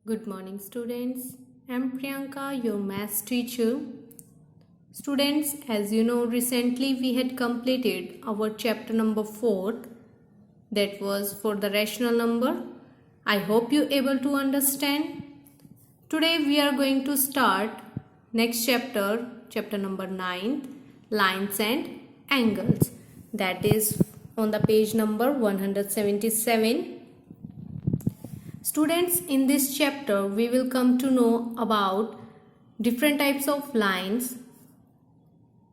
Good morning, students. I'm Priyanka, your maths teacher. Students, as you know, recently we had completed our chapter number 4, that was for the rational number. I hope you able to understand. Today we are going to start next chapter, chapter number 9, lines and angles. That is on the page number 177. Students, in this chapter we will come to know about different types of lines,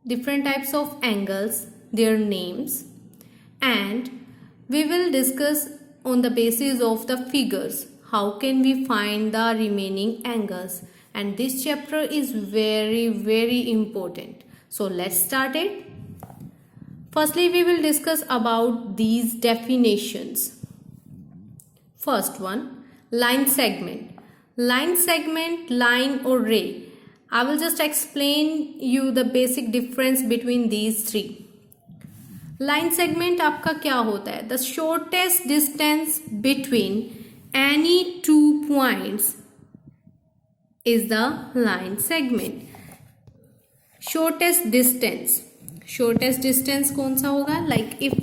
different types of angles, their names, and we will discuss on the basis of the figures how can we find the remaining angles, and this chapter is very important. So let's start it. Firstly, we will discuss about these definitions. First one, line segment. Line segment, line or ray. I will just explain you the basic difference between these three. Line segment आपका क्या होता है? The shortest distance between any two points is the line segment. Shortest distance. Shortest distance कौन सा होगा? Like if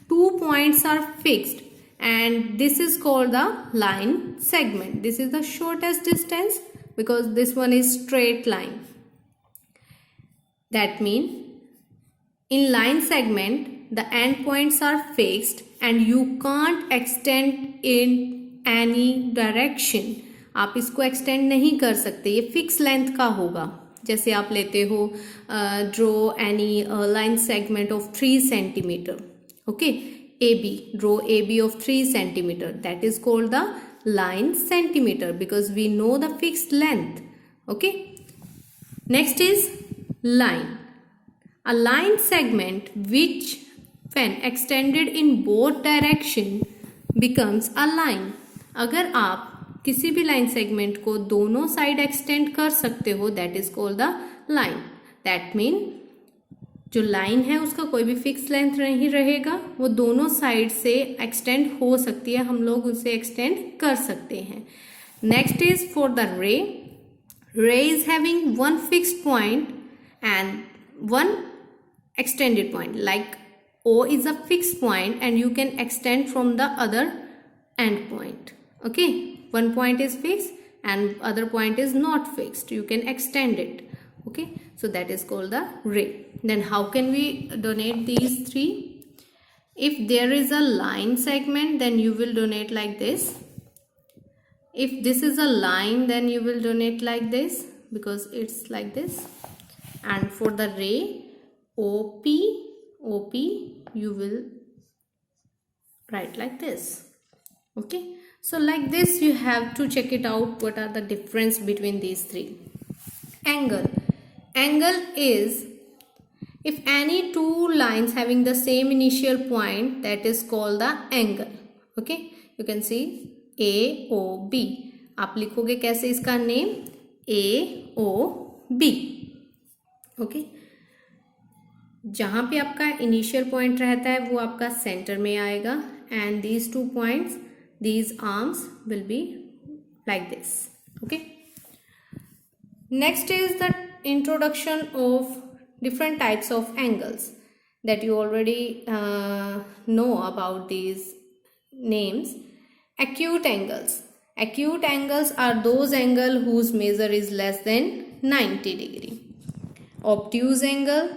two points are fixed, and this is called the line segment. This is the shortest distance because this one is straight line. That means in line segment the endpoints are fixed and you can't extend in any direction. आप इसको extend नहीं कर सकते, ये fixed length का होगा. जैसे आप लेते हो draw any line segment of 3 centimeter. Okay, AB, draw AB of 3 centimeter. That is called the line centimeter because we know the fixed length. Okay. Next is line. A line segment which when extended in both direction becomes a line. अगर आप किसी भी line segment को दोनों side extend कर सकते हो, that is called the line. That mean जो लाइन है उसका कोई भी फिक्स लेंथ नहीं रहेगा, वो दोनों साइड से एक्सटेंड हो सकती है, हम लोग उसे एक्सटेंड कर सकते हैं. Next is for the ray. Ray is having one fixed point and one extended point. Like O is a fixed point and you can extend from the other end point. Okay, one point is fixed and other point is not fixed, you can extend it. Okay, so that is called the ray. Then how can we donate these three? If there is a line segment, then you will donate like this. If this is a line, then you will donate like this because it's like this. And for the ray, OP, you will write like this. Okay, so like this you have to check it out what are the difference between these three. Angle. Angle is if any two lines having the same initial point, that is called the angle. Okay, you can see AOB. आप लिखोगे कैसे इसका name? AOB. Okay, जहाँ पे आपका initial point रहता है वो आपका सेंटर में आएगा and these two points, these arms will be like this. Okay, next is the introduction of different types of angles that you already know about these names. Acute angles. Acute angles are those angles whose measure is less than 90 degree. Obtuse angle,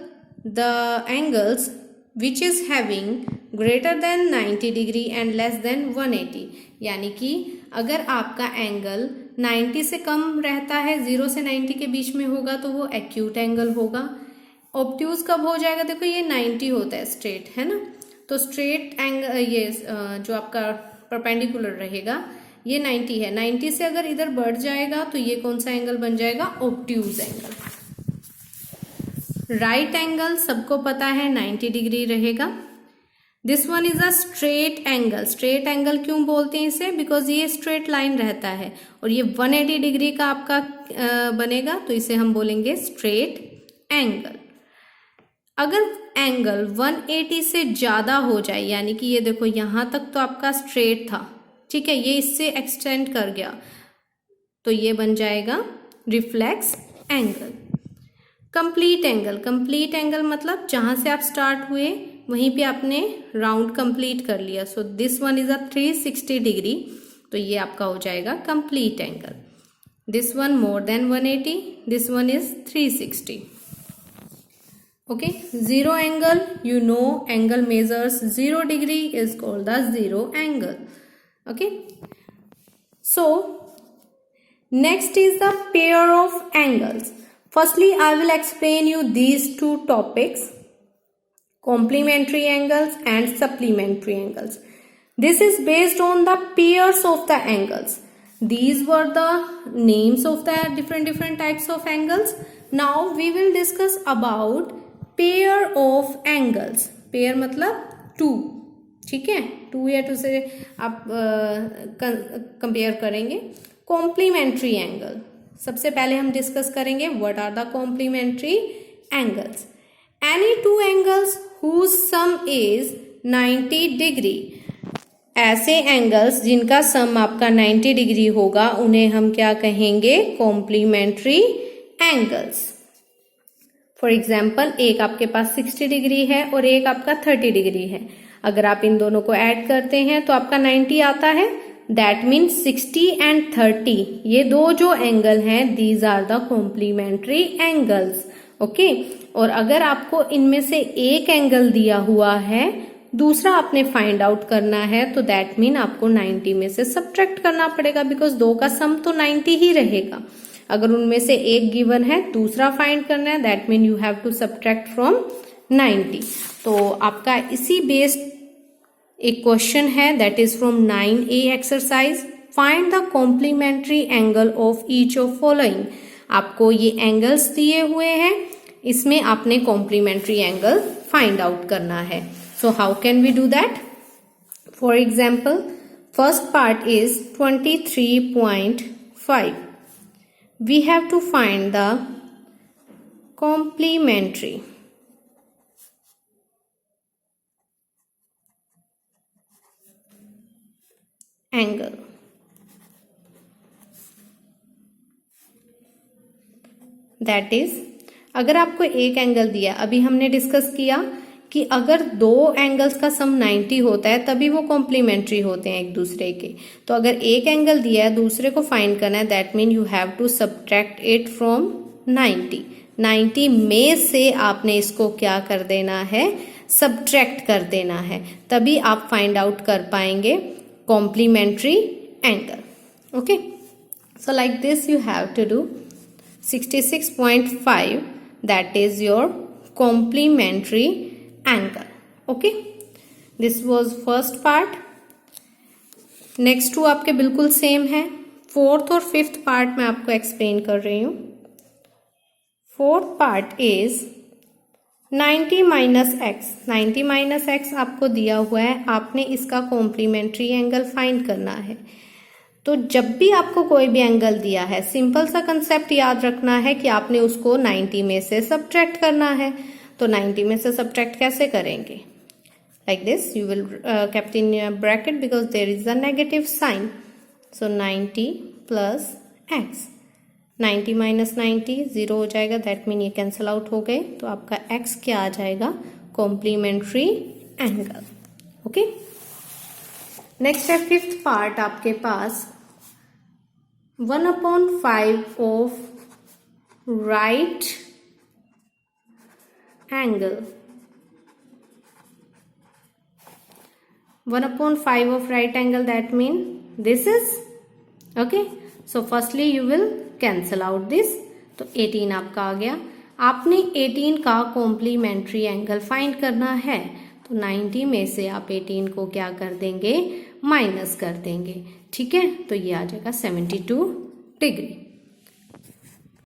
the angles which is having greater than 90 degree and less than 180. यानी कि अगर आपका angle 90 से कम रहता है, 0 से 90 के बीच में होगा तो वो एक्यूट एंगल होगा. ऑब्ट्यूज कब हो जाएगा? देखो ये 90 होता है स्ट्रेट, है ना, तो स्ट्रेट एंगल ये जो आपका परपेंडिकुलर रहेगा ये 90 है. 90 से अगर इधर बढ़ जाएगा तो ये कौन सा एंगल बन जाएगा? Obtuse angle. राइट एंगल सबको पता है 90 डिग्री रहेगा. This one is a straight angle. Straight angle क्यों बोलते हैं इसे? बिकॉज ये स्ट्रेट लाइन रहता है और ये 180 डिग्री का आपका बनेगा, तो इसे हम बोलेंगे स्ट्रेट एंगल. अगर एंगल 180 से ज्यादा हो जाए, यानी कि ये देखो यहां तक तो आपका स्ट्रेट था, ठीक है, ये इससे एक्सटेंड कर गया, तो ये बन जाएगा reflex angle. Complete angle, complete angle मतलब जहां से आप स्टार्ट हुए वहीं पे आपने राउंड कंप्लीट कर लिया। So this one is a 360 degree, तो ये आपका हो जाएगा complete angle. This one more than 180, this one is 360। Okay, zero angle, you know angle measures 0 degree is called the zero angle. Okay, so next is the pair of angles. Firstly, I will explain you these two topics, complementary angles and supplementary angles. This is based on the pairs of the angles. These were the names of the different types of angles. Now we will discuss about pair of angles. Pair मतलब to, ठीक है, to या to से आप compare करेंगे। Complementary angle सबसे पहले हम डिस्कस करेंगे what are the complementary angles. Any two angles whose sum is 90 degree, ऐसे एंगल्स जिनका सम आपका 90 डिग्री होगा उन्हें हम क्या कहेंगे, कॉम्प्लीमेंट्री एंगल्स। फॉर एग्जाम्पल, एक आपके पास 60 डिग्री है और एक आपका 30 डिग्री है। अगर आप इन दोनों को ऐड करते हैं तो आपका 90 आता है। दैट मीन्स 60 एंड 30 ये दो जो एंगल हैं, these are the complementary angles. Okay, और अगर आपको इनमें से एक एंगल दिया हुआ है, दूसरा आपने फाइंड आउट करना है, तो दैट मीन आपको 90 में से सब्ट्रैक्ट करना पड़ेगा, बिकॉज दो का सम तो 90 ही रहेगा। अगर उनमें से एक गिवन है, दूसरा फाइंड करना है, that mean you have to subtract from 90। तो आपका इसी बेस्ड एक क्वेश्चन है, that is from 9A exercise, find the complementary angle of each of following. आपको ये एंगल्स दिए हुए हैं, इसमें आपने कॉम्प्लीमेंट्री एंगल फाइंड आउट करना है। So how can we do that? For example, first part is 23.5. We have to find the complementary angle. That is, अगर आपको एक एंगल दिया, अभी हमने डिस्कस किया कि अगर दो एंगल्स का सम 90 होता है तभी वो कॉम्प्लीमेंट्री होते हैं एक दूसरे के। तो अगर एक एंगल दिया है, दूसरे को फाइंड करना है, that mean you have to subtract it from 90। 90 में से आपने इसको क्या कर देना है, सब्ट्रैक्ट कर देना है, तभी आप फाइंड आउट कर पाएंगे complementary angle. Okay, so like this you have to do 66.5, that is your complementary angle. Okay, this was first part. Next to आपके बिल्कुल सेम है। फोर्थ और फिफ्थ पार्ट मैं आपको एक्सप्लेन कर रही हूं। Fourth part is 90 minus x. 90 minus x आपको दिया हुआ है, आपने इसका कॉम्प्लीमेंट्री एंगल फाइंड करना है। तो जब भी आपको कोई भी एंगल दिया है, सिंपल सा कंसेप्ट याद रखना है कि आपने उसको 90 में से सब्ट्रैक्ट करना है। तो 90 में से सब्ट्रैक्ट कैसे करेंगे? Like this, you will kept in bracket because there is a negative sign. So 90 plus x. 90 minus 90 0 हो जाएगा, दैट मीन ये कैंसिल आउट हो गए, तो आपका x क्या आ जाएगा, कॉम्प्लीमेंट्री एंगल। ओके, नेक्स्ट है फिफ्थ पार्ट आपके पास 1/5 of right angle. 1/5 of right angle, that mean this is okay. So firstly you will cancel out this, तो 18 आपका आ गया। आपने 18 का कॉम्प्लीमेंट्री एंगल फाइंड करना है, तो 90 में से आप 18 को क्या कर देंगे, माइनस कर देंगे। ठीक है, तो ये आ जाएगा 72 डिग्री।